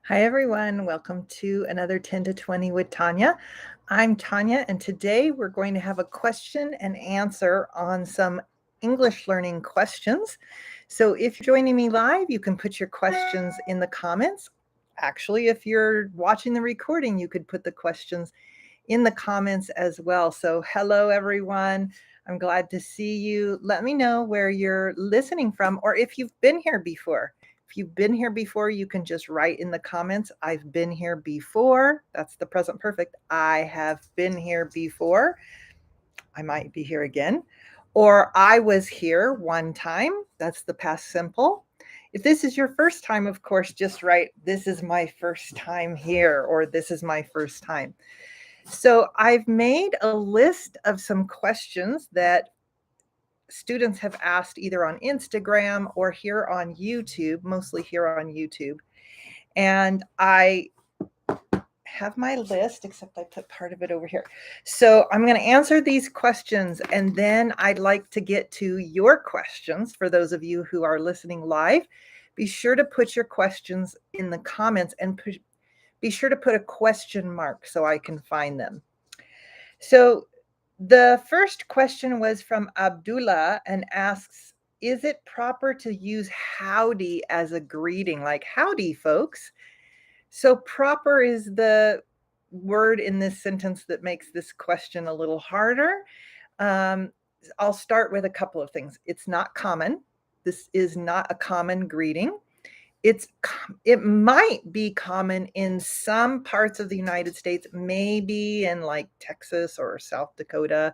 Hi, everyone. Welcome to another 10 to 20 with Tanya. I'm Tanya, and today we're going to have a question and answer on some English learning questions. So if you're joining me live, you can put your questions in the comments. Actually, if you're watching the recording, you could put the questions in the comments as well. So hello, everyone. I'm glad to see you. Let me know where you're listening from or if you've been here before. If you've been here before, you can just write in the comments, I've been here before. That's the present perfect. I have been here before. I might be here again. Or I was here one time. That's the past simple. If this is your first time, of course, just write, this is my first time here, or this is my first time. So I've made a list of some questions that students have asked either on Instagram or here on YouTube, mostly here on YouTube. And I have my list, except I put part of it over here. So I'm going to answer these questions, and then I'd like to get to your questions. For those of you who are listening live, be sure to put your questions in the comments and be sure to put a question mark so I can find them. So the first question was from Abdullah and asks, is it proper to use howdy as a greeting, like howdy, folks? So proper is the word in this sentence that makes this question a little harder. Um, I'll start with a couple of things. It's not common. This is not a common greeting. It might be common in some parts of the United States, maybe in like Texas or South Dakota,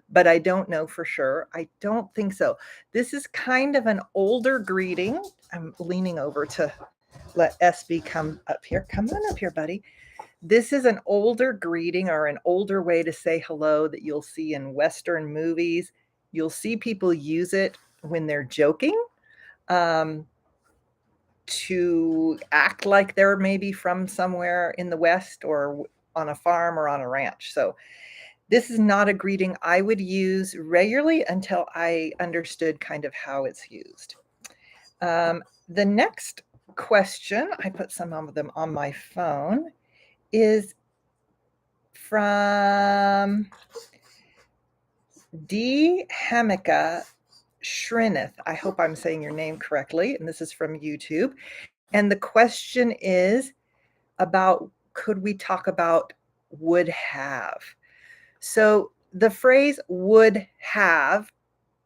but I don't know for sure. I don't think so. This is kind of an older greeting. I'm leaning over to let SB come up here. Come on up here, buddy. This is an older greeting or an older way to say hello that you'll see in Western movies. You'll see people use it when they're joking. To act like they're maybe from somewhere in the West or on a farm or on a ranch. So this is not a greeting I would use regularly until I understood kind of how it's used. The next question, I put some of them on my phone, is from D. Hamika Shrineth. I hope I'm saying your name correctly, and this is from YouTube. And the question is about, could we talk about would have? So the phrase would have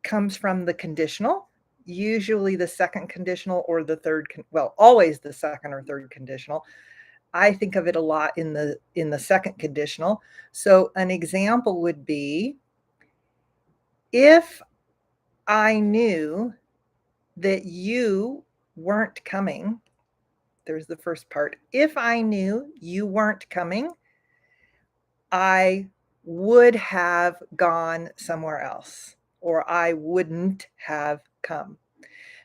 comes from the conditional, usually the second conditional or the third, well, always the second or third conditional. I think of it a lot in the second conditional. So an example would be, if I knew that you weren't coming, there's the first part. If I knew you weren't coming, I would have gone somewhere else, or I wouldn't have come.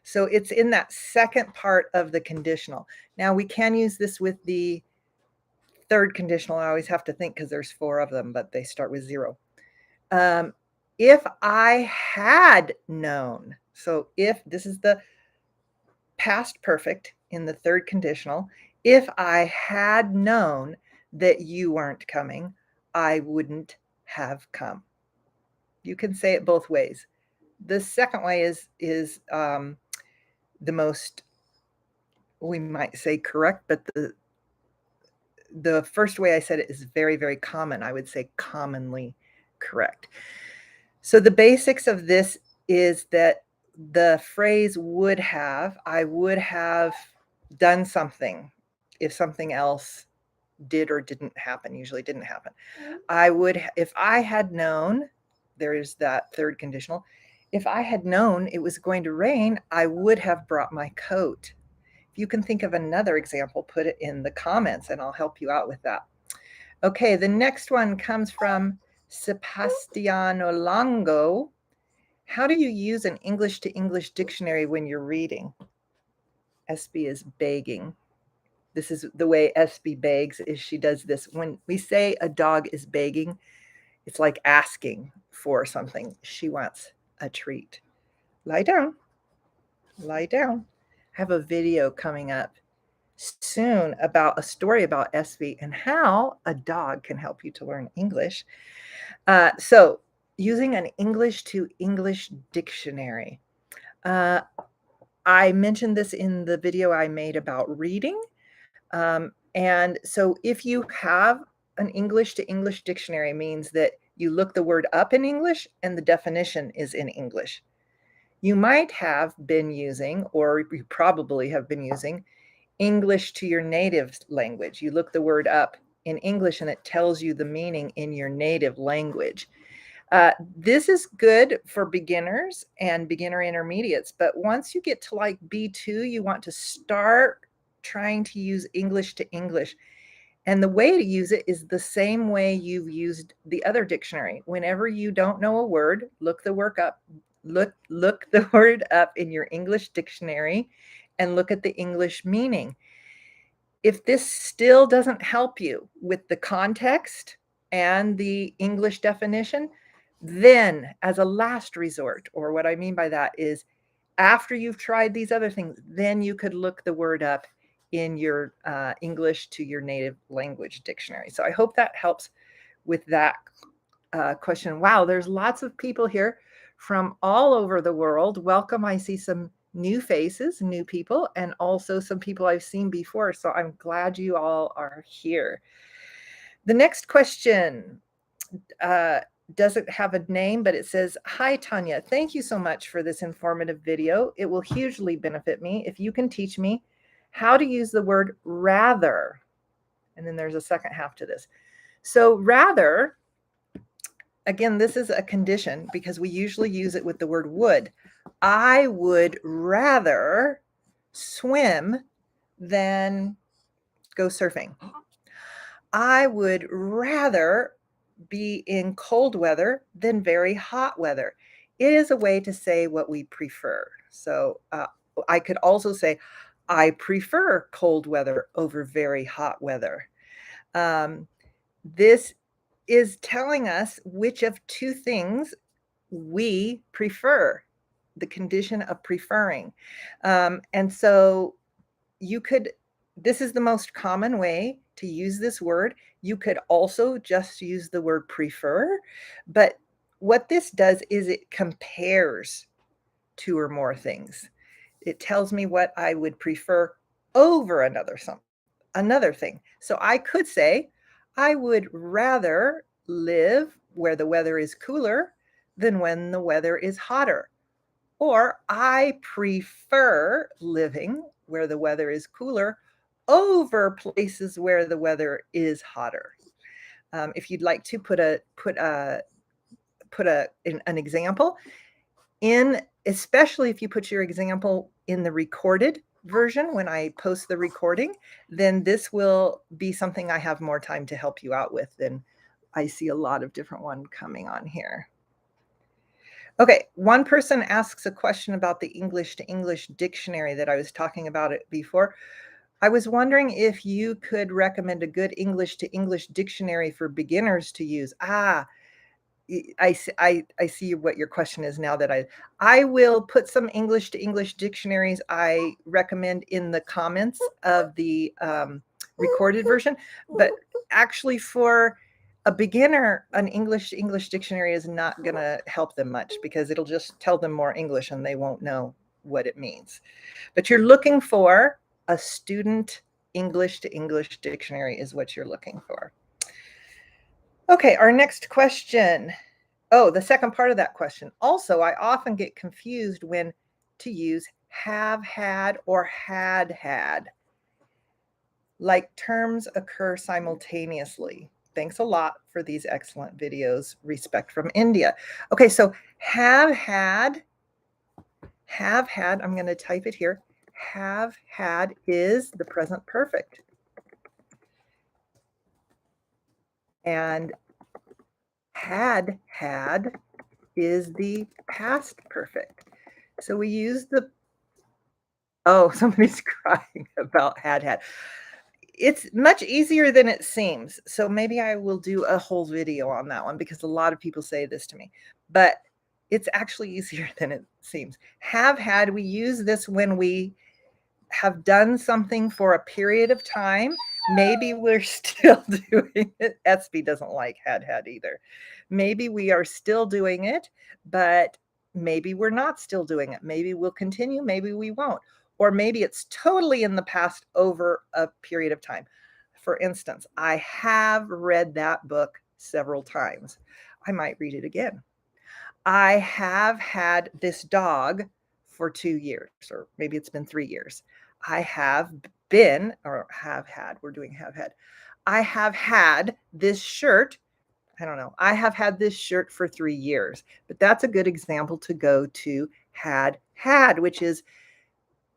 So it's in that second part of the conditional. Now we can use this with the third conditional. I always have to think because there's 4 of them, but they start with 0. If I had known, so if this is the past perfect in the third conditional, if I had known that you weren't coming, I wouldn't have come. You can say it both ways. The second way is the most, we might say, correct, but the first way I said it is very, very common. I would say commonly correct. So the basics of this is that the phrase would have, I would have done something if something else did or didn't happen, usually didn't happen. I would, if I had known, there is that third conditional, if I had known it was going to rain, I would have brought my coat. If you can think of another example, put it in the comments and I'll help you out with that. Okay, the next one comes from Sebastiano Longo. How do you use an English to English dictionary when you're reading? SB is begging. This is the way SB begs, is she does this. When we say a dog is begging, it's like asking for something. She wants a treat. Lie down. Lie down. I have a video coming up soon about a story about SV and how a dog can help you to learn English. So, using an English to English dictionary. Uh, I mentioned this in the video I made about reading. And so if you have an English to English dictionary means that you look the word up in English and the definition is in English. You might have been using, or you probably have been using, English to your native language. You look the word up in English and it tells you the meaning in your native language. This is good for beginners and beginner intermediates, but once you get to like B2, you want to start trying to use English to English. And the way to use it is the same way you've used the other dictionary. Whenever you don't know a word, look the word up, look the word up in your English dictionary and look at the English meaning. If this still doesn't help you with the context and the English definition, then as a last resort, or what I mean by that is after you've tried these other things, then you could look the word up in your English to your native language dictionary. So I hope that helps with that question. Wow, there's lots of people here from all over the world. Welcome. I see some new faces, new people, and also some people I've seen before. So I'm glad you all are here. The next question doesn't have a name, but it says, "Hi, Tanya. Thank you so much for this informative video. It will hugely benefit me if you can teach me how to use the word rather." And then there's a second half to this. So rather, again, this is a condition because we usually use it with the word would. I would rather swim than go surfing. I would rather be in cold weather than very hot weather. It is a way to say what we prefer. So I could also say, I prefer cold weather over very hot weather. This is telling us which of two things we prefer, the condition of preferring. And so you could, this is the most common way to use this word. You could also just use the word prefer, but what this does is it compares two or more things. It tells me what I would prefer over another thing. So I could say, I would rather live where the weather is cooler than when the weather is hotter. Or I prefer living where the weather is cooler over places where the weather is hotter. If you'd like to put an example in, especially if you put your example in the recorded version when I post the recording, then this will be something I have more time to help you out with than I see a lot of different ones coming on here. Okay, one person asks a question about the English to English dictionary that I was talking about it before. I was wondering if you could recommend a good English to English dictionary for beginners to use. I see what your question is now that I will put some English to English dictionaries I recommend in the comments of the recorded version, but actually for a beginner, an English to English dictionary is not going to help them much because it'll just tell them more English and they won't know what it means. But you're looking for a student English to English dictionary is what you're looking for. Okay, our next question. Oh, the second part of that question. Also, I often get confused when to use have had or had had. Like terms occur simultaneously. Thanks a lot for these excellent videos. Respect from India. Okay, so have had, I'm going to type it here. Have had is the present perfect. And had is the past perfect. So we use the, oh, somebody's crying about had. It's much easier than it seems. So maybe I will do a whole video on that one because a lot of people say this to me, but it's actually easier than it seems. Have had, we use this when we have done something for a period of time. Maybe we're still doing it. SB doesn't like had either. Maybe we are still doing it, but maybe we're not still doing it. Maybe we'll continue, maybe we won't. Or maybe it's totally in the past over a period of time. For instance, I have read that book several times. I might read it again. I have had this dog for 2 years, or maybe it's been 3 years. I have been, or have had, we're doing have had. I have had this shirt. I don't know. I have had this shirt for 3 years, but that's a good example to go to had, which is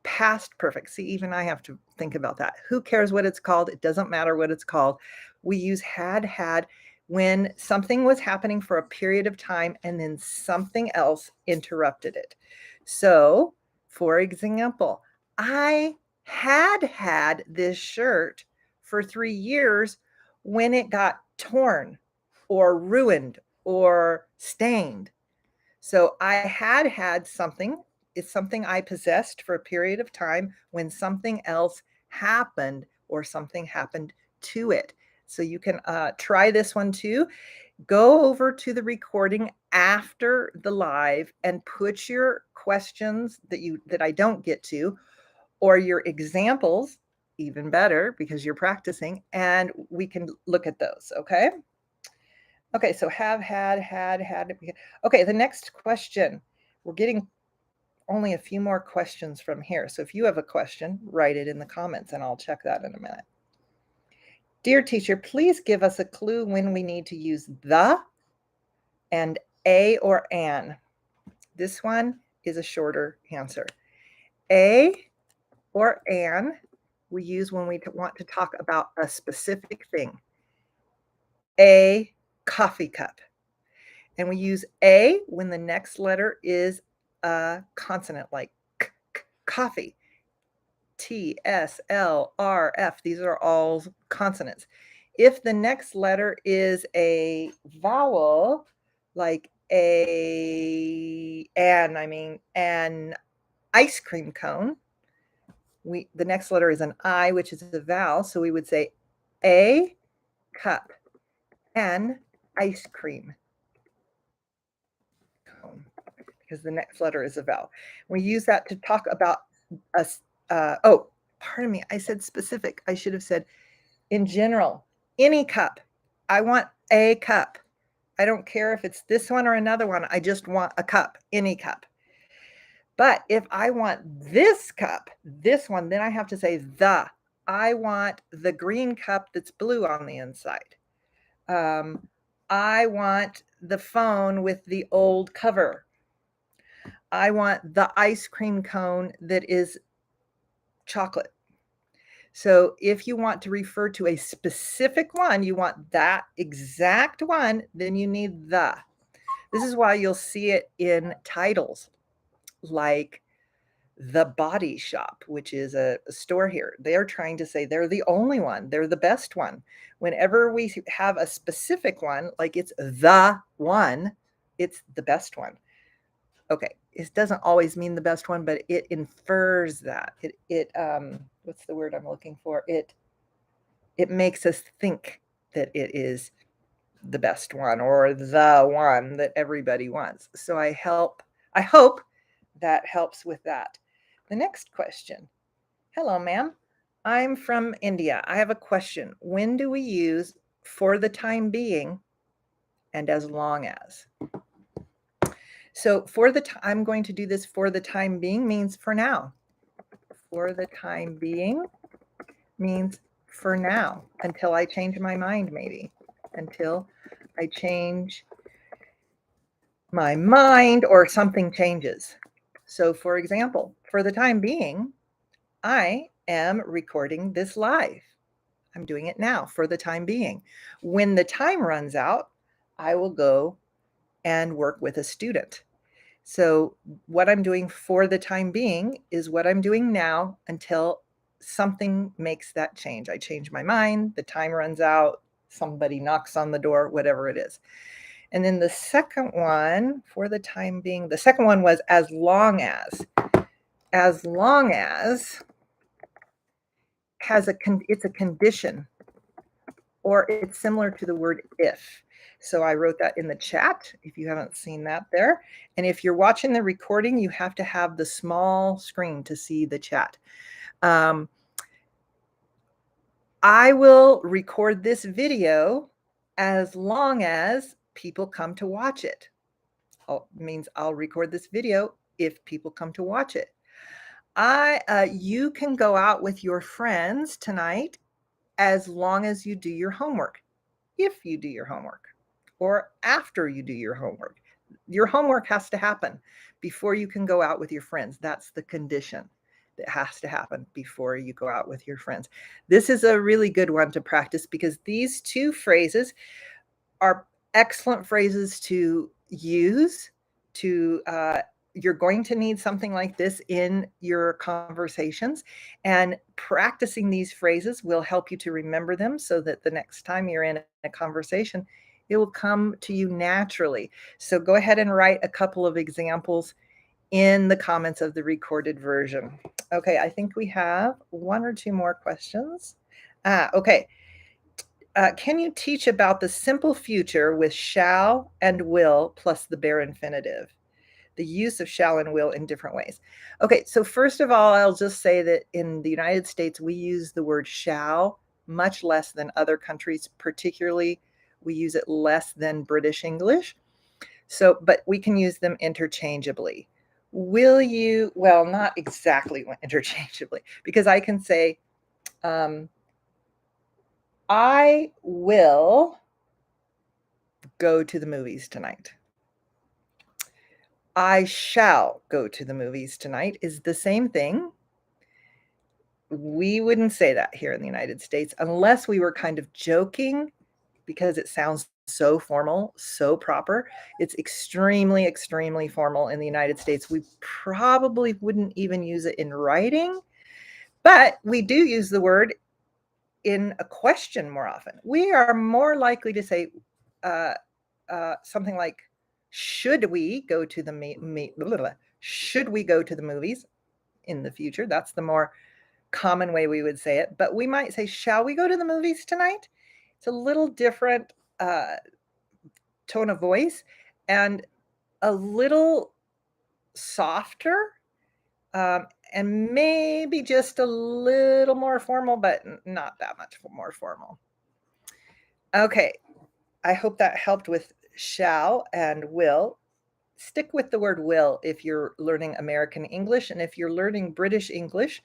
past perfect. See, even I have to think about that. Who cares what it's called? It doesn't matter what it's called. We use had when something was happening for a period of time and then something else interrupted it. So, for example, I had this shirt for 3 years when it got torn or ruined or stained. So I had something. It's something I possessed for a period of time when something else happened or something happened to it. So you can try this one too. Go over to the recording after the live and put your questions that I don't get to, or your examples, even better because you're practicing, and we can look at those. Okay. Okay, so have had. Okay, the next question. We're getting only a few more questions from here. So if you have a question, write it in the comments and I'll check that in a minute. Dear teacher, please give us a clue when we need to use the and a or an. This one is a shorter answer. A or an we use when we want to talk about a specific thing. A coffee cup. And we use A when the next letter is a consonant like coffee. T, S, L, R, F. These are all consonants. If the next letter is a vowel, like an ice cream cone, the next letter is an I, which is a vowel. So we would say a cup, an ice cream cone, because the next letter is a vowel. We use that to talk about us. Pardon me. I said specific. I should have said in general, any cup. I want a cup. I don't care if it's this one or another one. I just want a cup, any cup. But if I want this cup, this one, then I have to say the. I want the green cup that's blue on the inside. I want the phone with the old cover. I want the ice cream cone that is chocolate. So if you want to refer to a specific one, you want that exact one, then you need the. This is why you'll see it in titles like The Body Shop, which is a store here. They're trying to say they're the only one, they're the best one. Whenever we have a specific one, like it's the one, it's the best one. Okay, it doesn't always mean the best one, but it infers that. It what's the word I'm looking for? It makes us think that it is the best one or the one that everybody wants. So I hope that helps with that. The next question. Hello, ma'am. I'm from India. I have a question. When do we use for the time being and as long as? So I'm going to do this for the time being means for now. For the time being means for now, until I change my mind, maybe. Until I change my mind or something changes. So for example, for the time being, I am recording this live. I'm doing it now for the time being. When the time runs out, I will go and work with a student. So what I'm doing for the time being is what I'm doing now until something makes that change. I change my mind, the time runs out, somebody knocks on the door, whatever it is. And then the second one, for the time being, the second one was as long as. As long as it's a condition, or it's similar to the word if. So I wrote that in the chat if you haven't seen that there. And if you're watching the recording, you have to have the small screen to see the chat. I will record this video as long as people come to watch it. Means I'll record this video if people come to watch it. You can go out with your friends tonight as long as you do your homework. If you do your homework, or after you do your homework. Your homework has to happen before you can go out with your friends. That's the condition that has to happen before you go out with your friends. This is a really good one to practice because these two phrases are excellent phrases to use to you're going to need something like this in your conversations, and practicing these phrases will help you to remember them so that the next time you're in a conversation, it will come to you naturally. So go ahead and write a couple of examples in the comments of the recorded version. Okay, I think we have one or two more questions. Okay. Can you teach about the simple future with shall and will plus the bare infinitive? The use of shall and will in different ways. Okay, so first of all, I'll just say that in the United States, we use the word shall much less than other countries, particularly we use it less than British English. So, but we can use them interchangeably. Will you? Well, not exactly interchangeably, because I can say, I will go to the movies tonight. I shall go to the movies tonight is the same thing. We wouldn't say that here in the United States unless we were kind of joking because it sounds so formal, so proper. It's extremely, extremely formal in the United States. We probably wouldn't even use it in writing, but we do use the word in a question more often. We are more likely to say something like, should we go to the should we go to the movies in the future? That's the more common way we would say it. But we might say, shall we go to the movies tonight? It's a little different tone of voice and a little softer, and maybe just a little more formal, but not that much more formal. Okay, I hope that helped with shall and will. Stick with the word will if you're learning American English, and if you're learning British English,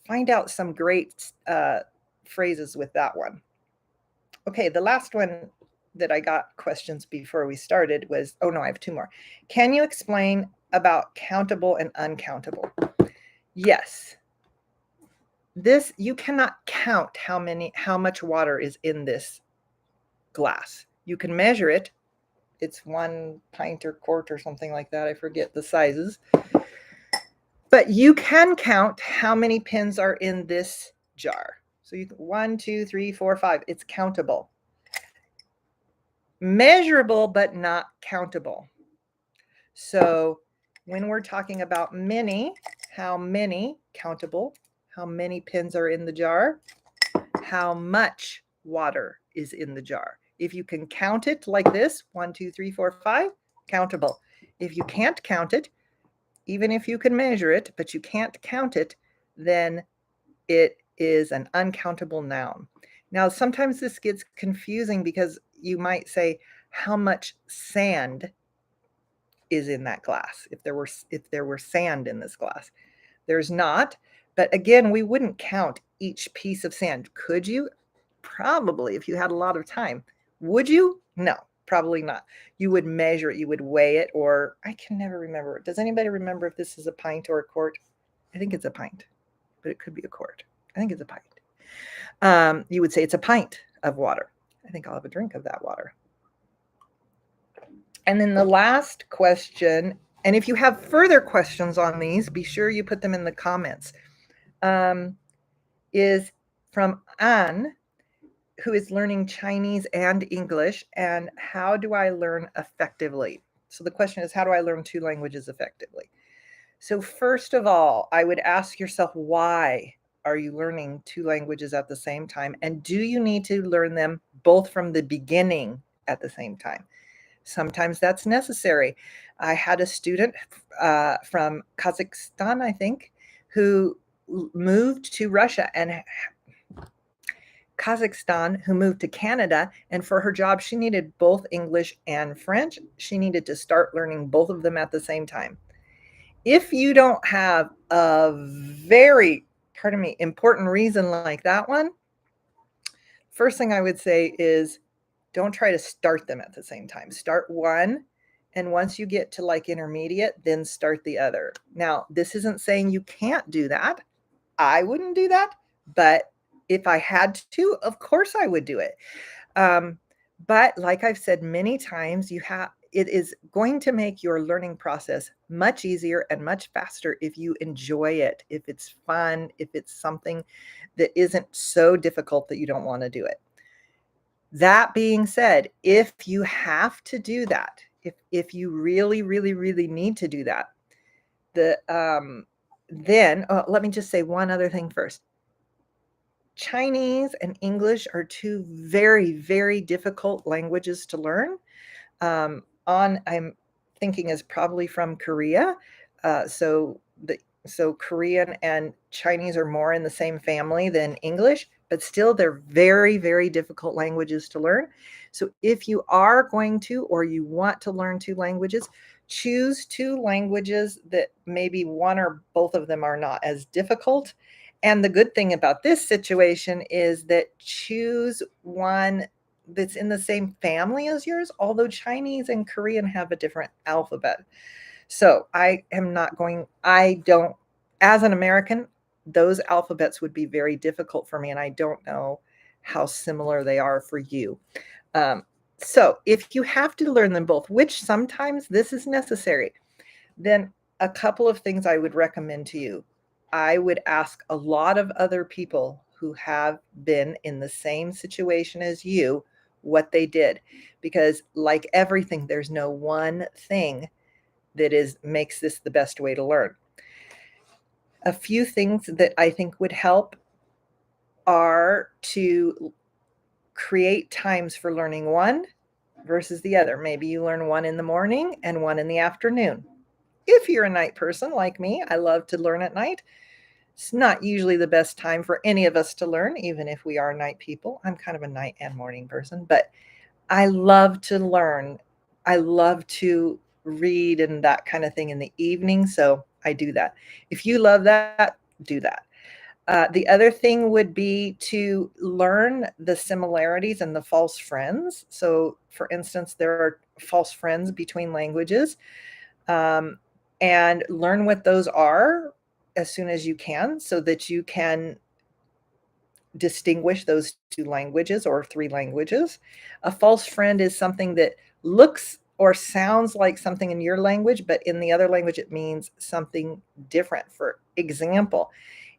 find out some great phrases with that one. Okay, the last one that I got questions before we started was, oh no, I have two more. Can you explain about countable and uncountable? Yes. This, you cannot count how much water is in this glass. You can measure it. It's 1 pint or quart or something like that. I forget the sizes. But you can count how many pins are in this jar. So you 1, 2, 3, 4, 5. It's countable. Measurable, but not countable. So when we're talking about many, how many, countable, how many pins are in the jar, how much water is in the jar. If you can count it like this, 1, 2, 3, 4, 5, countable. If you can't count it, even if you can measure it, but you can't count it, then it is an uncountable noun. Now, sometimes this gets confusing because you might say, how much sand is in that glass? If there were sand in this glass. There's not, but again, we wouldn't count each piece of sand. Could you? Probably, if you had a lot of time. Would you? No, probably not. You would measure it, you would weigh it, or I can never remember. Does anybody remember if this is a pint or a quart? I think it's a pint, but it could be a quart. I think it's a pint. You would say it's a pint of water. I think I'll have a drink of that water. And then the last question, and if you have further questions on these, be sure you put them in the comments, is from Anne, who is learning Chinese and English, and how do I learn effectively? So the question is, how do I learn 2 languages effectively? So first of all, I would ask yourself, why are you learning 2 languages at the same time? And do you need to learn them both from the beginning at the same time? Sometimes that's necessary. I had a student from Kazakhstan, I think, who moved to Russia and Kazakhstan, who moved to Canada. And for her job, she needed both English and French. She needed to start learning both of them at the same time. If you don't have a very, pardon me, important reason like that one, first thing I would say is don't try to start them at the same time. Start one, and once you get to like intermediate, then start the other. Now, this isn't saying you can't do that. I wouldn't do that, but if I had to, of course I would do it. But like I've said many times, it is going to make your learning process much easier and much faster if you enjoy it, if it's fun, if it's something that isn't so difficult that you don't want to do it. That being said, if you have to do that, if you really, really, really need to do that, then let me just say one other thing first. Chinese and English are two very, very difficult languages to learn. I'm thinking is probably from Korea. So Korean and Chinese are more in the same family than English, but still they're very, very difficult languages to learn. So if you are going to, or you want to learn 2 languages, choose 2 languages that maybe one or both of them are not as difficult. And the good thing about this situation is that choose one that's in the same family as yours, although Chinese and Korean have a different alphabet. So I don't, as an American, those alphabets would be very difficult for me, and I don't know how similar they are for you. So if you have to learn them both, which sometimes this is necessary, then a couple of things I would recommend to you. I would ask a lot of other people who have been in the same situation as you what they did, because like everything, there's no one thing that makes this the best way to learn. A few things that I think would help are to create times for learning one versus the other. Maybe you learn one in the morning and one in the afternoon. If you're a night person like me, I love to learn at night. It's not usually the best time for any of us to learn, even if we are night people. I'm kind of a night and morning person, but I love to learn. I love to read and that kind of thing in the evening, so I do that. If you love that, do that. The other thing would be to learn the similarities and the false friends. So, for instance, there are false friends between languages, and learn what those are as soon as you can so that you can distinguish those 2 languages or 3 languages. A false friend is something that looks or sounds like something in your language, but in the other language, it means something different. For example,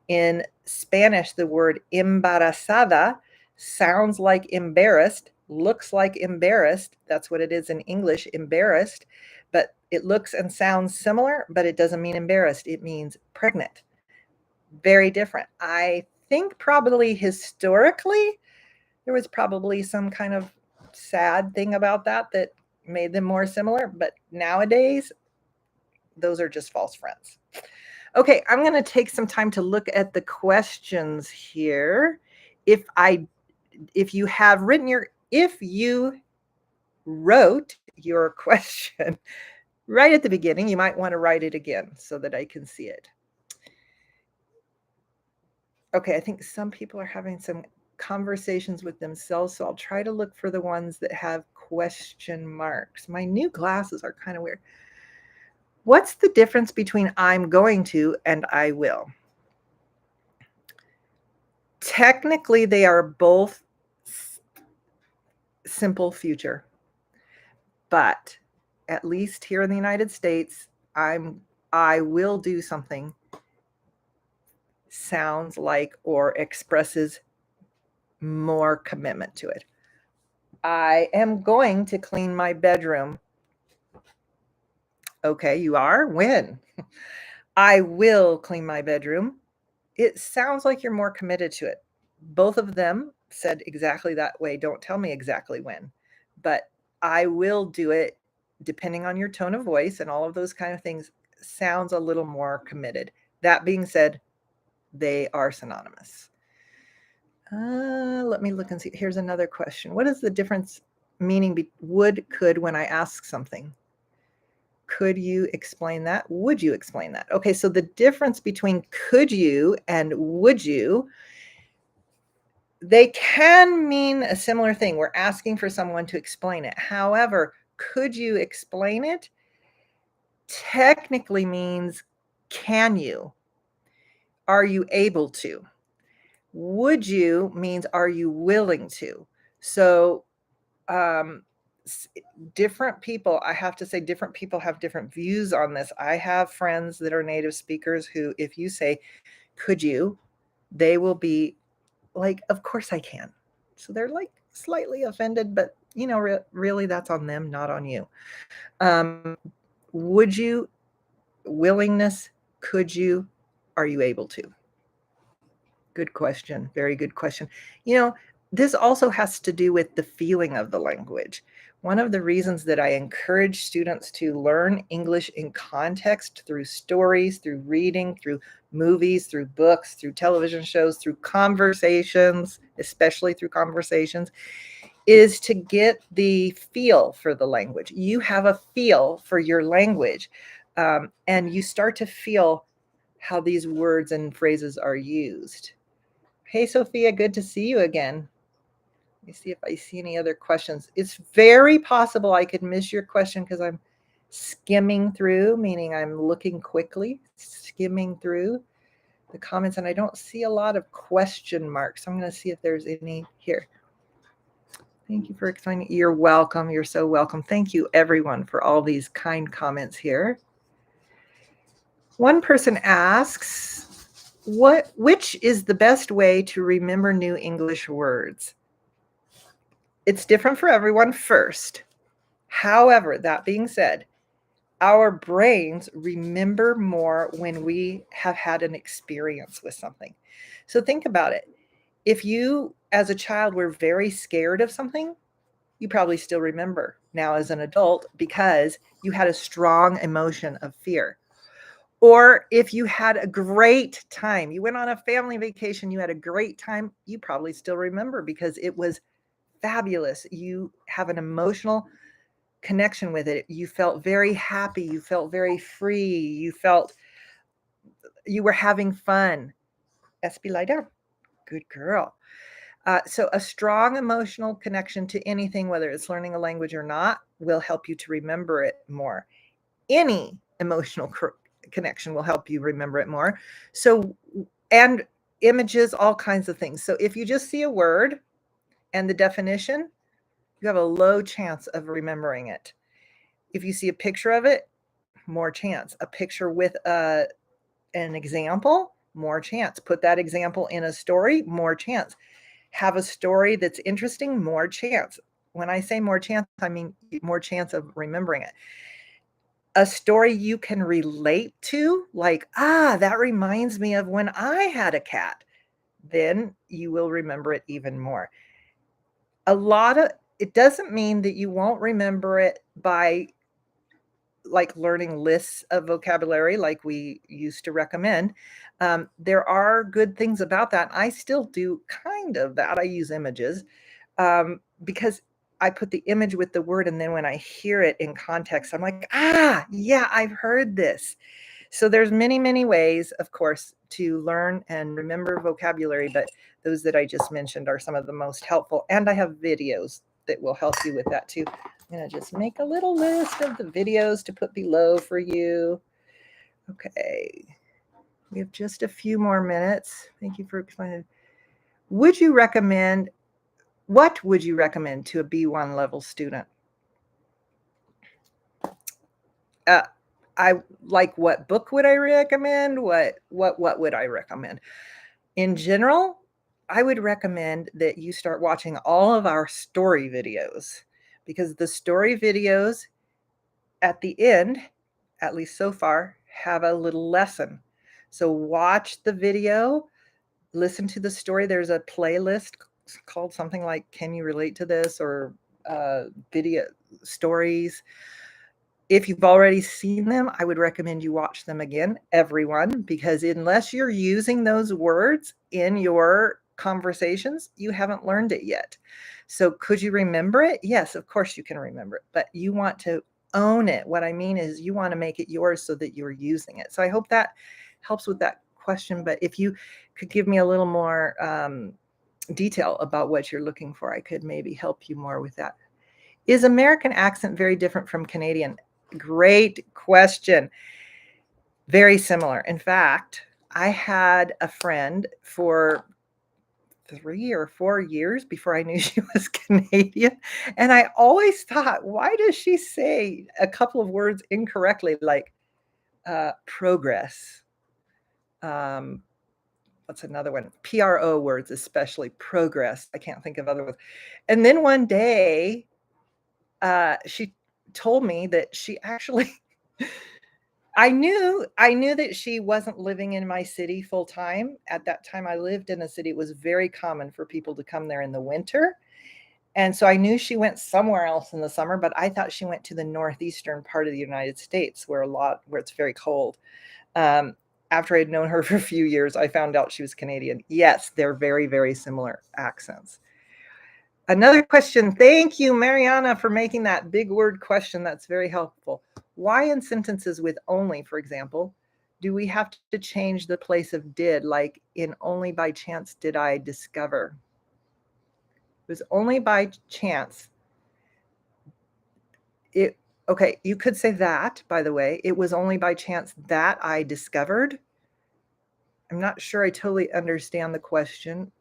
in Spanish, the word embarazada sounds like embarrassed, looks like embarrassed. That's what it is in English, embarrassed. But it looks and sounds similar, but it doesn't mean embarrassed. It means pregnant. Very different. I think probably historically, there was probably some kind of sad thing about that made them more similar. But nowadays, those are just false friends. Okay, I'm going to take some time to look at the questions here. If you wrote your question right at the beginning, you might want to write it again so that I can see it. Okay, I think some people are having some conversations with themselves, so I'll try to look for the ones that have question marks. My new glasses are kind of weird. What's the difference between I'm going to and I will? Technically, they are both simple future, but at least here in the United States, I will do something sounds like or expresses more commitment to it. I am going to clean my bedroom. Okay, you are? When? I will clean my bedroom. It sounds like you're more committed to it. Both of them said exactly that way, "Don't tell me exactly when," but I will do it depending on your tone of voice and all of those kind of things, sounds a little more committed. That being said, they are synonymous. Let me look and see. Here's another question. What is the difference meaning would, could when I ask something? Could you explain that? Would you explain that? Okay, so the difference between could you and would you, they can mean a similar thing. We're asking for someone to explain it. However, could you explain it? Technically means can you? Are you able to? Would you means are you willing to? So um different people, I have to say different people have different views on this. I have friends that are native speakers who if you say could you, they will be like of course I can. So they're like slightly offended, but really that's on them, not on you. um would you, willingness, could you, are you able to? Good question. Very good question. You know, this also has to do with the feeling of the language. One of the reasons that I encourage students to learn English in context through stories, through reading, through movies, through books, through television shows, through conversations, especially through conversations, is to get the feel for the language. You have a feel for your language, and you start to feel how these words and phrases are used. Hey, Sophia, good to see you again. Let me see if I see any other questions. It's very possible I could miss your question because I'm skimming through, meaning I'm looking quickly, skimming through the comments, and I don't see a lot of question marks. So I'm going to see if there's any here. Thank you for explaining. You're welcome. You're so welcome. Thank you, everyone, for all these kind comments here. One person asks, which is the best way to remember new English words? It's different for everyone first. However, that being said, our brains remember more when we have had an experience with something. So think about it. If you, as a child, were very scared of something, you probably still remember now as an adult because you had a strong emotion of fear. Or if you had a great time, you went on a family vacation, you had a great time, you probably still remember because it was fabulous. You have an emotional connection with it. You felt very happy. You felt very free. You felt you were having fun. Espy, lie down. Good girl. So a strong emotional connection to anything, whether it's learning a language or not, will help you to remember it more. Any emotional connection will help you remember it more. So, and images, all kinds of things. So if you just see a word and the definition, you have a low chance of remembering it. If you see a picture of it, more chance. A picture with an example, more chance. Put that example in a story, more chance. Have a story that's interesting, more chance. When I say more chance, I mean more chance of remembering it. A story you can relate to, like, that reminds me of when I had a cat, then you will remember it even more. It doesn't mean that you won't remember it by like learning lists of vocabulary like we used to recommend. There are good things about that. I still do kind of that. I use images because I put the image with the word, and then when I hear it in context, I'm like, yeah, I've heard this. So there's many, many ways, of course, to learn and remember vocabulary, but those that I just mentioned are some of the most helpful. And I have videos that will help you with that too. I'm going to just make a little list of the videos to put below for you. Okay. We have just a few more minutes. Thank you for explaining. What would you recommend to a B1 level student? Uh, what book would I recommend? What would I recommend? In general, I would recommend that you start watching all of our story videos because the story videos at the end, at least so far, have a little lesson. So watch the video, listen to the story. There's a playlist called something like Can You Relate to This, or video stories. If you've already seen them, I would recommend you watch them again, everyone, because unless you're using those words in your conversations, you haven't learned it yet. So could you remember it? Yes, of course you can remember it, but you want to own it. What I mean is you want to make it yours so that you're using it. So I hope that helps with that question. But if you could give me a little more detail about what you're looking for, I could maybe help you more with that. Is American accent very different from Canadian? Great question. Very similar. In fact, I had a friend for 3 or 4 years before I knew she was Canadian, and I always thought, "Why does she say a couple of words incorrectly, like, progress?" Um, what's another one? PRO words, especially, progress. I can't think of other ones. And then one day, she told me that she actually I knew that she wasn't living in my city full time. At that time, I lived in a city. It was very common for people to come there in the winter. And so I knew she went somewhere else in the summer, but I thought she went to the northeastern part of the United States where it's very cold. After I'd known her for a few years, I found out she was Canadian. Yes, they're very, very similar accents. Another question. Thank you, Mariana, for making that big word question. That's very helpful. Why in sentences with only, for example, do we have to change the place of did, like in only by chance did I discover? It was only by chance. Okay, you could say that, by the way. It was only by chance that I discovered. I'm not sure I totally understand the question.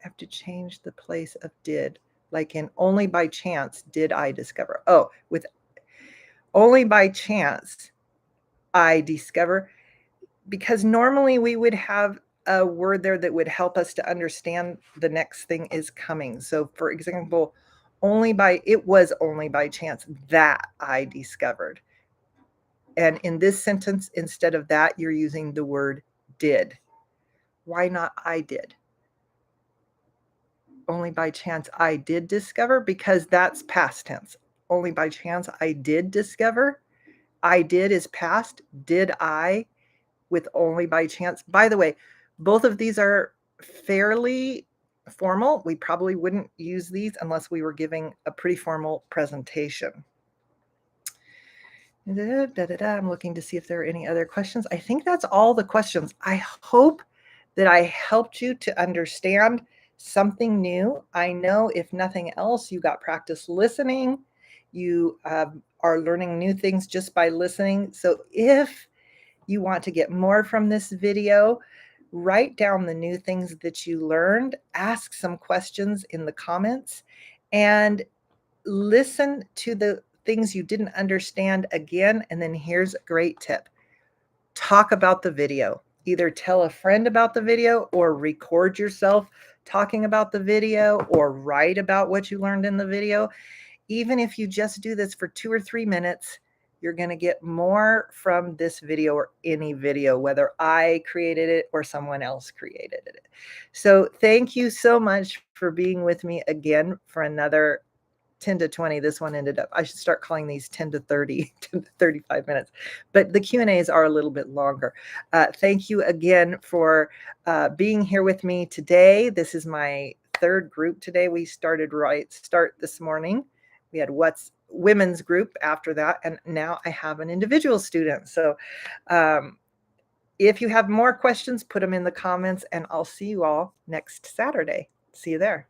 Have to change the place of did, like in only by chance did I discover. Oh, with only by chance I discover, because normally we would have a word there that would help us to understand the next thing is coming. So for example, it was only by chance that I discovered. And in this sentence, instead of that, you're using the word did. Why not I did? Only by chance I did discover, because that's past tense. Only by chance I did discover. I did is past. Did I with only by chance. By the way, both of these are fairly formal. We probably wouldn't use these unless we were giving a pretty formal presentation. I'm looking to see if there are any other questions. I think that's all the questions. I hope that I helped you to understand something new. I know if nothing else, you got practice listening. You are learning new things just by listening. So if you want to get more from this video, write down the new things that you learned, ask some questions in the comments, and listen to the things you didn't understand again. And then here's a great tip. Talk about the video. Either tell a friend about the video or record yourself talking about the video or write about what you learned in the video. Even if you just do this for 2 or 3 minutes, you're going to get more from this video or any video, whether I created it or someone else created it. So thank you so much for being with me again for another 10 to 20. This one ended up, I should start calling these 10 to 30, 10 to 35 minutes. But the Q&As are a little bit longer. Thank you again for being here with me today. This is my third group today. We started start this morning. We had what's women's group after that, and now I have an individual student. So if you have more questions, put them in the comments, and I'll see you all next Saturday. See you there.